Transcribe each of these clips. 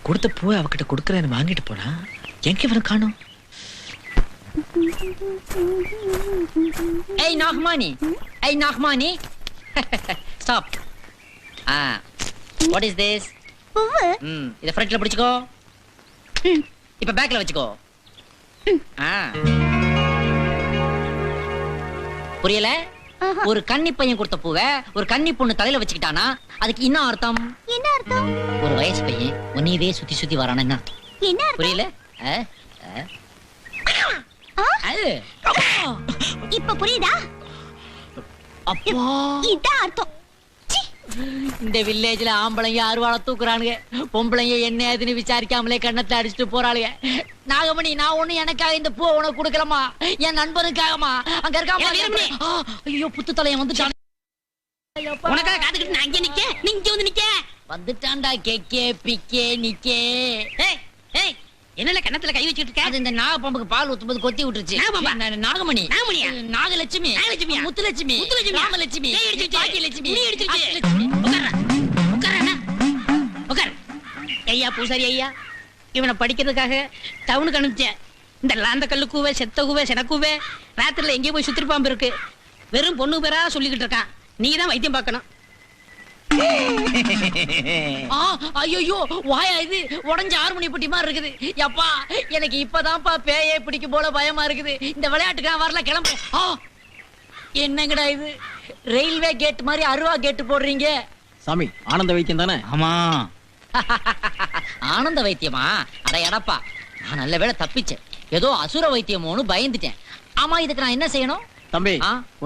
கொடுத்த பூவை அவகிட்ட கொடுக்குறேன்னு வாங்கிட்டு போனா எங்க இவன் காணோம்? Hey Nagmani, hey Nagmani, stop. What is this? இத ஃப்ரண்ட்ல பிடிச்சுக்கோ. இப்ப பேக்ல வச்சுக்கோ. புரியல? ஒரு கன்னி பையன் கொடுத்த பூவை ஒரு கன்னி பொண்ணு தலையில வச்சுக்கிட்டானா அதுக்கு என்ன அர்த்தம்? என்ன அர்த்தம்? ஒரு வயசு பையன் உன்னையவே சுத்தி சுத்தி வரானா என்ன அர்த்தம்? புரியல? இப்ப புரியுதா? அப்பா இதான் அர்த்தம். இந்த வில்லேஜ்ல ஆம்பளைங்க அருவாள தூக்குறானுங்க, பொம்பளைங்க என்ன ஏதுன்னு விசாரிக்காமலே கண்ணத்தை அடிச்சுட்டு போறாளுங்க. நாகமணி, நான் ஒண்ணு எனக்காக இந்த பூ உனக்கு கொடுக்கலமா, என் நண்பனுக்காகமா. அங்க இருக்கா ஐயோ புத்து தலையன் வந்துட்டான். உனக்காக காத்துக்கிட்டு நான் அங்கே நிக்க, நீ இங்க வந்து நிக்க. வந்துட்டான்டா கேக்கே பிக்கே நிக்கே. ஏய் என்னல கண்ணத்துல கை வச்சிட்டு இருக்க? அது இந்த நாகப்பாம்புக்கு பால் ஊத்தும்போது கொத்தி விட்டுருச்சு. நாகமணி, நாகலட்சுமி, முத்துலட்சுமி, ராமலட்சுமி, பாக்கியலட்சுமி, உட்கார். ஐயா பூசாரி ஐயா, இவனை படிக்கிறதுக்காக டவுனுக்கு அனுப்பிச்சேன். இந்த லாந்த கல்லு கூவே, செத்த கூவே, செனக்கூவே ராத்திரில எங்கேயோ போய் சுத்திரி பாம்பு இருக்கு. வெறும் பொண்ணு பேரா சொல்லிக்கிட்டு இருக்கான். நீங்க தான் வைத்தியம் பார்க்கணும். ஐயோ வாயா இது உடஞ்ச 6 மணி புட்டி மாதிரி இருக்குது. அப்பா எனக்கு இப்பதான்ப்பா பேயே பிடிக்கும் போல பயமா இருக்குது. இந்த விளையாட்டுக்கு நான் வரல, கிளம்பு. என்னங்கடா இது ரயில்வே கேட் மாதிரி அருவா கேட்டு போடுறீங்க? சாமி ஆனந்த வைத்தியம் தானே? ஆமா. ஆனந்த வைத்தியமா? அட எடப்பா, நான் நல்ல வேளை தப்பிச்சேன். ஏதோ அசுர வைத்தியமோன்னு பயந்துட்டேன். ஆமா, இதுக்கு நான் என்ன செய்யணும்? தம்பி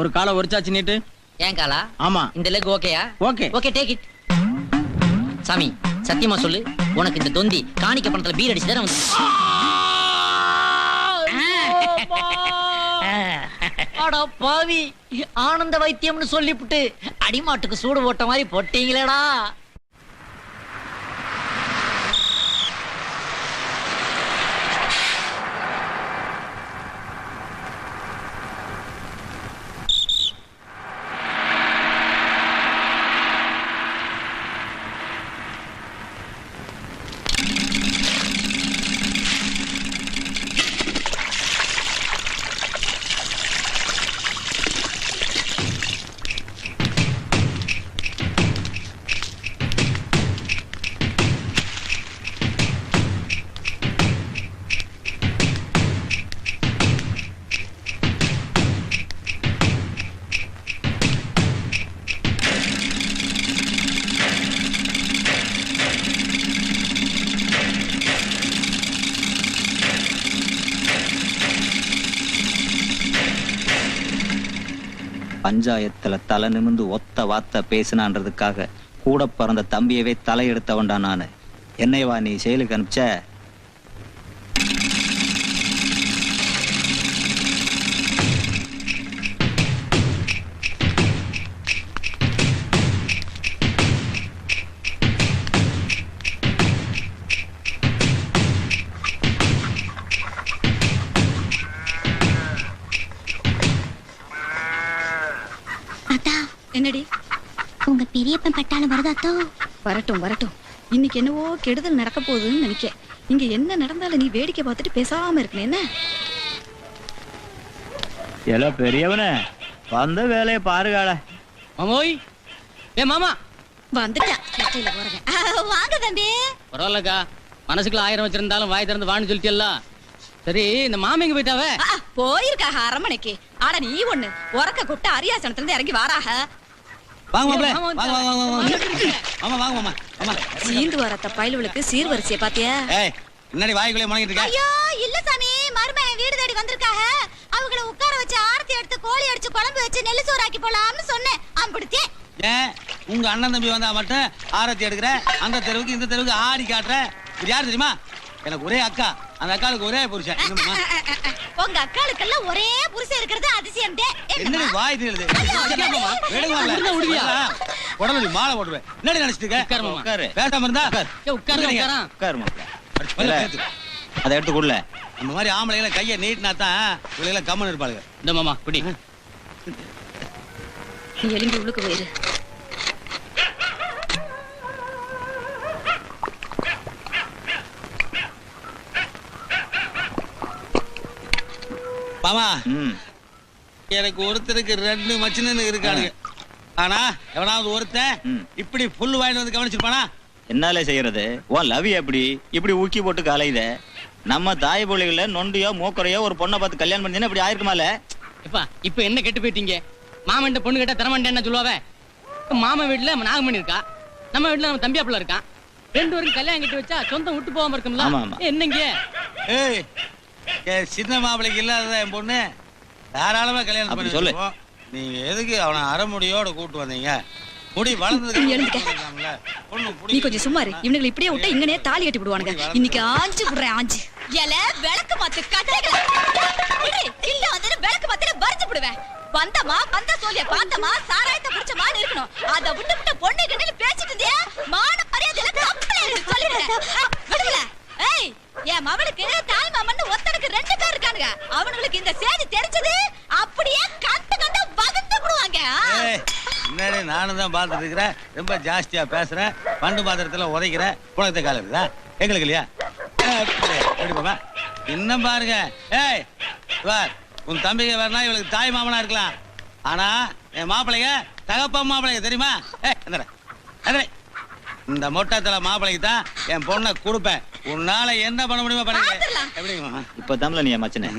ஒரு காலை ஒரிச்சாச்சு நீட்டு. ஏன் காலா? ஆமா. இந்த லெக் ஓகேயா? ஓகே. Okay, take it. சாமி சத்தியமா சொல்லு, உனக்கு இந்த தொந்தி காணிக்க பணத்துல பீர் அடிச்சு தானே வந்து? அட பாவி, ஆனந்த வைத்தியம்னு சொல்லிவிட்டு அடிமாட்டுக்கு சூடு போட்ட மாதிரி போட்டீங்களேடா. பஞ்சாயத்துல தலை நிமிந்து ஒத்த வார்த்தை பேசினான்றதுக்காக கூட பிறந்த தம்பியவே தலையெடுத்தவன்டா நானு. என்னைவா நீ செயலுக்கு அனுப்பிச்ச? என்னடி உங்க பெரியப்பன் பட்டாளம் வருதாத்தோ? வரட்டும் வரட்டும். இன்னைக்கு என்னவோ கெடுதல் நடக்க போகுதுன்னு நினைக்க. இங்க என்ன நடந்தாலும் நீ வேடிக்கை பார்த்துட்டு பேசாம இருக்கணும் என்ன? எல பெரியவனே, வந்த வேலையை பாருகால. மாமோய், ஏ மாமா வந்துட்டா. கட்டையில போறேன். வாங்க தம்பி. பரவாயில்லக்கா, மனசுக்குள்ள 1000 வச்சிருந்தாலும் வாய் திறந்து வான்னு சொல்லிட்டியல்ல. சரி, இந்த மாமிங்க போயிட்டாவே? போயிருக்காக அரமனைக்கு. ஆனா நீ ஒண்ணு உறக்க கூப்பிட்டு அரியாசனத்துல இருந்து இறங்கி வாராக. வாங்க மாப்ள, வாங்க வாங்க வாங்க. ஆமா வாங்க மாமா. ஆமா. சீந்து வரத்த பயிலுவளுக்கு சீர்வரிசையை பாத்தியா? ஏய், என்னடி வாய்க்குள்ளே முடங்கிட்டு இருக்க? ஐயோ இல்ல சாமி, மருமகன் வீடு தேடி வந்திருக்காக. அவங்கள உட்கார வச்சு ஆரத்தி எடுத்து கோழி அடிச்சு குழம்பு வச்சு நெல்லு சோறாக்கி போலாம்னு சொன்னேன். அம்பிடுத்தே. ஏன் உங்க அண்ணன் தம்பி வந்தா மட்டும் ஆரத்தி எடுக்கிற? அந்த தெருவுக்கு இந்த தெருவுக்கு ஆடி காட்டுற? இது யாரு தெரியுமா? எனக்கு ஒரே அக்கா, அந்த அக்காளுக்கு ஒரே புருஷன். உங்க அக்காளுக்கெல்லாம் ஒரே புருஷன் இருக்கிறது அதிசயம். என்னடி வாய் தெரியுது? உடனே மாலை போட்டுருவேன். என்னடி நினைச்சிட்டு இருக்க? பேசாம இருந்தா அதை எடுத்து கொடுல. அந்த மாதிரி ஆம்பளைகளை கையை நீட்டினா தான் இவளைகளை கம்மன் இருப்பாளுங்க. இந்த மாமா குடி. நீ எலும்பி உள்ளுக்கு போயிரு. மாமா ம் எனக்கு ஒருத்தருக்கு 2 மச்சினு இருக்கானுங்க. ஆனா எவனாவது ஒருத்தன் ம். இப்படி புல் வாங்கிட்டு வந்து கவனிச்சிருப்பானா? என்னால செய்யறது உன் லவ் எப்படி இப்படி ஊக்கி போட்டு கலையுத? நம்ம தாய் பிள்ளைகள நொண்டியோ மூக்கரையோ ஒரு பொண்ணை பார்த்து கல்யாணம் பண்ணி இப்படி ஆயிருக்குமால? எப்பா இப்ப என்ன கெட்டு போயிட்டீங்க? மாமன் பொண்ணு கேட்டா தரமாட்டேன் என்ன சொல்லுவாவே? மாமன் வீட்டுல நாகமணி இருக்கா, நம்ம வீட்டுல நம்ம தம்பியா பிள்ளை இருக்கான். 2 பேரும் கல்யாணம் கட்டி வச்சா சொந்தம் விட்டு போகாம இருக்கும்ல. ஆமா, ஆமா. என்னங்க ஏய், என் சின்ன மாப்பிளைக்கு இல்லாத என் பொண்ணு தாராளமா கல்யாணம் அப்படி பண்ணி சொல்லு. வச்சுக்குவோம். நீங்க எதுக்கு அவனை அரைமுடியோட கூட்டு வந்தீங்க? முடி நீ எழுந்துக்க. வளர்ந்ததுக்கு நீ கொஞ்சம் சும்மா இரு. இவனுங்களை இப்படியே விட்டா இங்கனே தாலி கட்டி விடுவானுங்க. இன்னைக்கு ஆஞ்சு விடுறேன் ஆஞ்சு. எல விளக்கு மாத்து கட்டைகள இல்ல வந்து விளக்கு மாத்திர வரிச்சு விடுவேன். வந்தமா வந்த சோலிய பார்த்தமா சாராயத்தை குடிச்சமா இருக்கணும். அத விட்டு விட்டு பொண்ணு கிட்ட பேசிட்டு இருந்தியா மான மரியாதையில தப்பல இருக்கு சொல்லிடுறேன். விடுல. ஏய் என் மவளுக்கு தாய் மாமன்னு ஒருத்தனுக்கு 2 பேர் இருக்கானுங்க. அவங்களுக்கு இந்த செய்தி தெரிஞ்சது அப்படியே கண்டு கண்டு வகுந்து விடுவாங்க. முன்னாடி நானும் தான் பார்த்துட்டு இருக்கிறேன். ரொம்ப ஜாஸ்தியா பேசுறேன். பண்டு பாத்திரத்துல உதைக்கிற புழக்கத்தை கால இருக்குதா? எங்களுக்கு இல்லையா? எப்படி பாப்பா இன்னும் பாருங்க. ஏய் வார் உன் தம்பிங்க வரனா இவளுக்கு தாய் மாமனா இருக்கலாம். ஆனா என் மாப்பிள்ளைங்க தகப்பா மாப்பிள்ளைங்க தெரியுமா? இந்த மொட்டத்துல மாப்பிள்ளைக்கு தான் என் பொண்ணை கொடுப்பேன். உன்னால என்ன பண்ண முடியுமா பண்ணுங்க. எப்படிங்க இப்ப தமிழ நீ மச்சனே.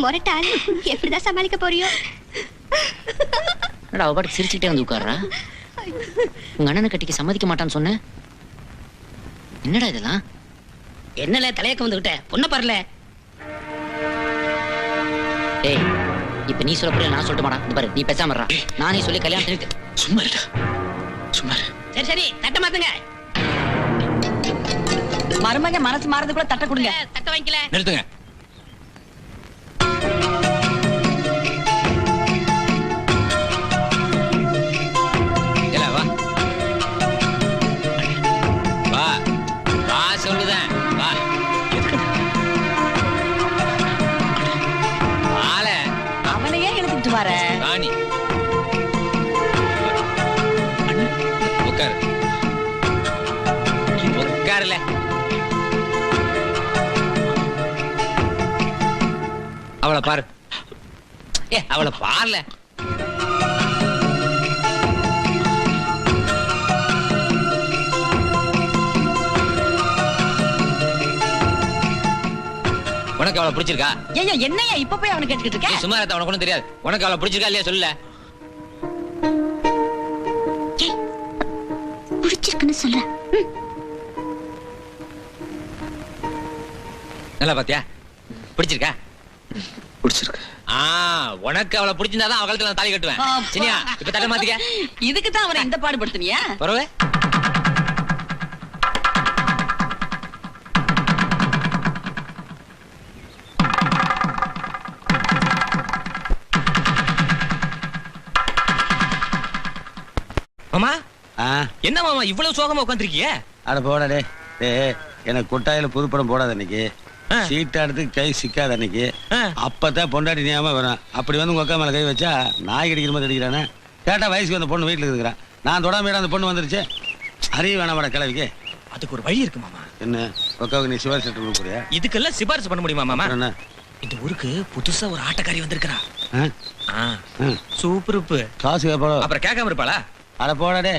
மொரட்டால் எப்படிதான் சமாளிக்க போறியோ? அவ பாட்டு சிரிச்சுக்கிட்டே வந்து உட்கார்றா. உங்க அண்ணனை கட்டிக்க சம்மதிக்க மாட்டான்னு சொன்ன. என்னடா இதெல்லாம்? என்னல தலையக்க வந்துகிட்ட பொண்ண பாருல. ஏய் இப்ப நீ சொல்ல போறியா நான் சொல்லட்டு மாடா? இந்த பாரு நீ பேசாம இருடா. நானே சொல்லி கல்யாணத்துக்கு சும்மா இருடா சும்மா இரு. சரி சரி தட்ட மாத்துங்க. மருமக மனசு மாறதுக்குள்ள தட்ட கொடுங்க. தட்ட வாங்கிக்கல. நிறுத்துங்க. அவனையே எழுதிட்டு வர. அவளை பாரு. அவளை பாருல. உனக்கு அவளை பிடிச்சிருக்கா? ஏய்யா என்னையா இப்ப போய் அவனை கேட்டுக்கிட்டு இருக்க? சும்மா இருக்க, உனக்கு ஒண்ணும் தெரியாது. உனக்கு அவளை பிடிச்சிருக்கா இல்லையா சொல்லல. பிடிச்சிருக்குன்னு சொல்றேன். நல்லா பாத்தியா? பிடிச்சிருக்கா? பிடிச்சிருக்கு. உனக்கு அவளை பிடிச்சிருந்தாதான் அவ கழுத்துல நான் தாலி கட்டுவேன். சரியா? இப்ப தட்ட மாத்திக்க. இதுக்கு தான் அவனை இந்த பாடுபடுத்துனியா? பரவாயில்ல. மாமா என்ன மாமா இவ்வளவு சோகமா உட்காந்துருக்கீங்க? அட போடா டே. எனக்கு கொட்டாயில புதுப்படம் போடாத அன்னைக்கு, சீட்டாடுத்து கை சிக்காத அன்னைக்கு, அப்பதான் பொண்டாட்டி ஞாபகம் வரும். அப்படி வந்து உங்க அக்கா மேல கை வச்சா நாய் கடிக்கிற மாதிரி அடிக்கிறானே. கேட்டா வயசுக்கு வந்த பொண்ணு வீட்டுல இருக்கிறான். நான் தொடாம அந்த பொண்ணு வந்துருச்சு. அறிய வேணாமட கிளவிக்கு. அதுக்கு ஒரு வழி இருக்கு மாமா. என்ன அக்காவுக்கு நீ சிபாரிசு கொடுக்குறியா? இதுக்கெல்லாம் சிபாரிசு பண்ண முடியுமா மாமா? என்ன இந்த ஊருக்கு புதுசா ஒரு ஆட்டக்காரி வந்திருக்கிறா. சூப்பருப்பு. காசு கேட்பாளோ? அப்புறம் கேட்காம இருப்பாளா? அட போடா டே.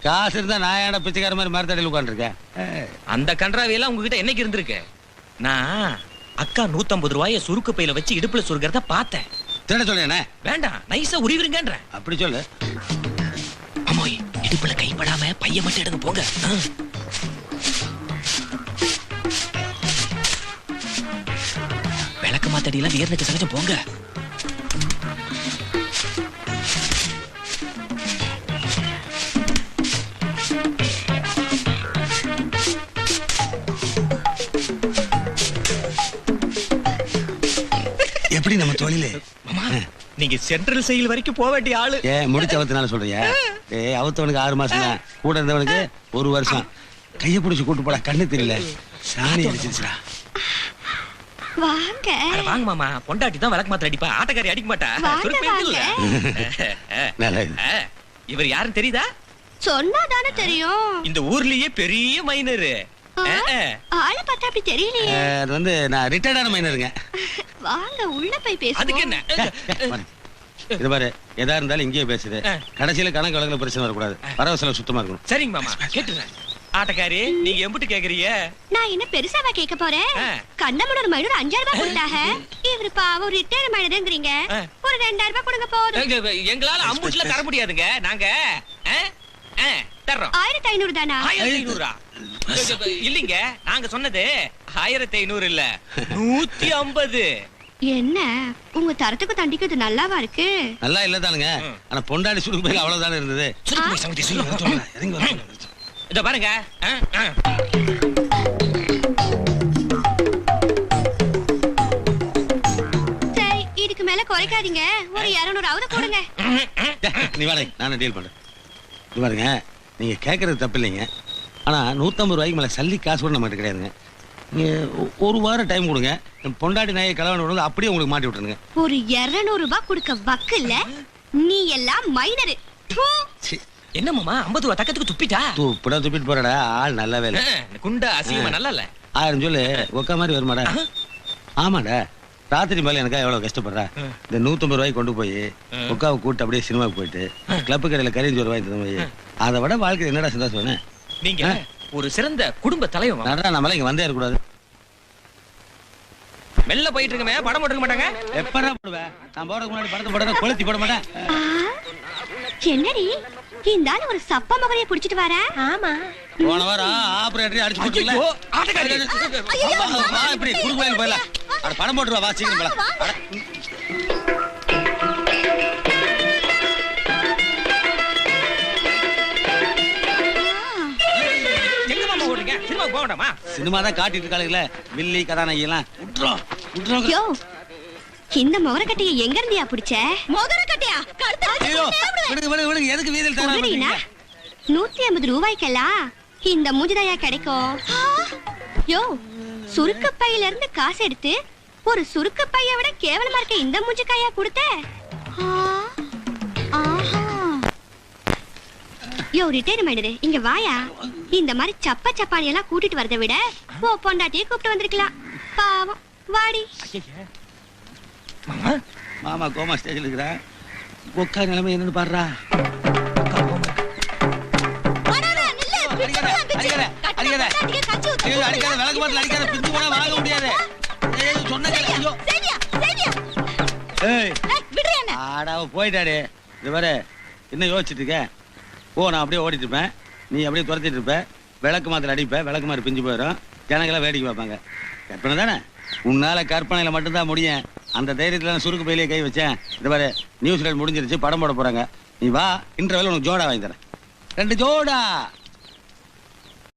காசு இருந்தா நான் ஏன்டா பிச்சைக்கார மாதிரி மரத்தடியில் உட்காந்துருக்கேன். அந்த கன்றாவியெல்லாம் உங்ககிட்ட என்னைக்கு இருந்திருக்கு? நான் அக்கா 150 ரூபாய சுருக்கு பையில வச்சு இடுப்புல சுருக்கிறத பார்த்தேன். திருட சொல்லேனே? வேண்டாம், நைஸா உருவிருங்கன்ற. அப்படி சொல்லு. அம்மாய் இடுப்புல கைப்படாம பைய மட்டும் எடுங்க போங்க. விளக்கு மாத்தடியெல்லாம் வேர்னுக்கு சகஜம் போங்க. எப்படி நம்ம தொழிலே? மாமா நீங்க சென்ட்ரல் செயல் வரைக்கும் போக வேண்டிய ஆளு. முடிச்ச அவத்தினால சொல்றியா? அவுத்தவனுக்கு 6 மாசம் தான், கூட இருந்தவனுக்கு 1 வருஷம். கையை பிடிச்சி கூட்டு போடா, கண்ணு தெரியல, சாணி அடிச்சிருச்சுடா. வாங்க வாங்க மாமா, பொண்டாட்டி தான் விளக்கு மாத்திர அடிப்பா, ஆட்டக்காரி அடிக்க மாட்டா. நல்லது. இவர் யாருன்னு தெரியுதா? சொன்னாதானே தெரியும். இந்த ஊர்லயே பெரிய மைனரு. ஆளை பார்த்தா அப்படி தெரியலையே. அது வந்து நான் ரிட்டையர்டான மைனருங்க. வாங்க உள்ள போய் அதுக்கு பேசுவோம். என்ன? இது பாரு, எதா இருந்தாலும் இங்கேயே பேசுது. கடைசியில கணக்கு வழக்குல பிரச்சனை வரக்கூடாது. வரவு செலவு சுத்தமா இருக்கணும். சரிங்க மாமா, கேட்டுறேன். ஆட்டக்காரி, நீங்க எம்பிட்டு கேக்குறீங்க? நான் என்ன பெருசாவா கேட்க போறேன்? கண்ணமனோட மைனர் 5000 ரூபாய் கொடுத்தாங்க. இவரு பாவம் ரிட்டையர் மைனர்ங்கறீங்க. ஒரு 2000 ரூபாய் கொடுங்க போதும். எங்களால அம்புட்ல தர முடியாதுங்க. நாங்க தர்றோம். 1500 தானா? 1500 இல்லீங்க, நாங்க சொன்னது 1500 இல்ல, 150. என்ன உங்க தரத்துக்கு தண்டிக்கிறது நல்லாவா இருக்கு? நல்லா இல்லதானுங்க. ஆனா பொண்டாடி சுருக்கு போய் அவ்வளவுதானே இருந்தது. சங்கதி சொல்லுங்க. இத பாருங்க. சரி, இதுக்கு மேல குறைக்காதீங்க. ஒரு 200 போடுங்க. நீ வாடகை, நானே டீல் பண்றேன். இது பாருங்க, நீங்க கேட்கறது தப்பு இல்லைங்க. ஆனா 150 ரூபாய்க்கு மேல சல்லி காசு கூட நம்மகிட்ட கிடையாதுங்க. நீங்க ஒரு வாரம் டைம் கொடுங்க. பொண்டாடி நாயை கலவன் விடுங்க, அப்படியே உங்களுக்கு மாட்டி விட்டுருங்க. ஒரு 200 ரூபாய் கொடுக்க வக்கு இல்ல. நீ எல்லாம் மைனரு. என்ன மாமா 50 ரூபா தக்கத்துக்கு துப்பிட்டா? துப்பிடா துப்பிட்டு போறடா, ஆள் நல்லாவே இல்ல. குண்டா அசிங்கமா நல்லா இல்ல. 1000 சொல்லு, ஒக்க மாதிரி வருமாடா? ஆமாடா, ராத்திரி மேல எனக்கா எவ்வளவு கஷ்டப்படுறா. இந்த 150 ரூபாய்க்கு கொண்டு போய் ஒக்காவை கூட்டு அப்படியே சினிமாவுக்கு போயிட்டு கிளப்பு கடையில கறிஞ்சு ரூபாய் தந்து போய் அதை விட வாழ்க்கை என்னடா சந்தோஷம். நீங்க ஒரு சிறந்த குடும்ப தலைவன். நடா, நம்மள இங்க வந்தே இருக்கக்கூடாது. மெல்ல போயிட்டு இருக்கமே, படம் போட்டுக்க மாட்டாங்க. எப்படா போடுவேன்? நான் போறதுக்கு முன்னாடி படத்தை போட கொளுத்தி போட மாட்டேன். என்னடி இந்த ஆளு ஒரு சப்ப மகனைய புடிச்சிட்டு வர? ஆமா. போன வாரம் ஆபரேட்டர் அடிச்சு போட்டுல. ஆட்டக்காரி, வா இப்படி குறுக்குலையில போயிடலாம். அட படம் போட்டுருவா, வா சீக்கிரம் போலாம். எங்க மாமா ஓடுறீங்க? சினிமாவுக்கு போக வேண்டாமா? சினிமா தான் காட்டிட்டு இருக்காளுங்களே, வில்லி கதாநாயகி எல்லாம். விட்டுறோம். யோ, இந்த மொகரக்கட்டைய எங்க இருந்தியா புடிச்ச? மொகரக்கட்டையா? ஐயோ, விடுங்க விடுங்க விடுங்க, எதுக்கு வீதியில் தரீங்க? 150 ரூபாய்க்கெல்லாம் இந்த மூஞ்சிதாயா கிடைக்கும்? யோ, சுருக்கு பையில இருந்து காசு எடுத்து ஒரு சுருக்கு பைய விட கேவலமா இருக்க இந்த மூஞ்சிக்காயா கொடுத்த? யோ ரிட்டையர் மைனரு, இங்க வாயா. இந்த மாதிரி சப்பானி எல்லாம் கூட்டிட்டு வரதை விட ஓ பொண்டாட்டியை கூப்பிட்டு வந்திருக்கலாம். பாவம், வாடி. மாமா கோமா ஸ்டேஜில் இருக்கிறேன். உட்கா நிலைமை என்னன்னு பாடுறா. அடிக்காத, விளக்கு பாட்டில் அடிக்காத, பிஞ்சு போனா வாங்க முடியாது. போயிட்டாடே. இது வர என்ன யோசிச்சுட்டு இருக்க? ஓ, நான் அப்படியே ஓடிட்டு இருப்பேன், நீ அப்படியே துரத்திட்டு இருப்ப. விளக்கு மாத்திர அடிப்பேன், விளக்கு மாதிரி பிஞ்சு போயிடும். ஜனங்களாம் வேடிக்கை பார்ப்பாங்க. கற்பனை தானே? உன்னால கற்பனையில மட்டும்தான் முடியும். அந்த தைரியத்துல நான் சுருக்கு பையிலே கை வச்சேன். இது பாரு, நியூஸ் முடிஞ்சிருச்சு, படம் போட போறாங்க. நீ வா, இன்டர்வெல் உனக்கு ஜோடா வாங்கி தரேன். 2 ஜோடா.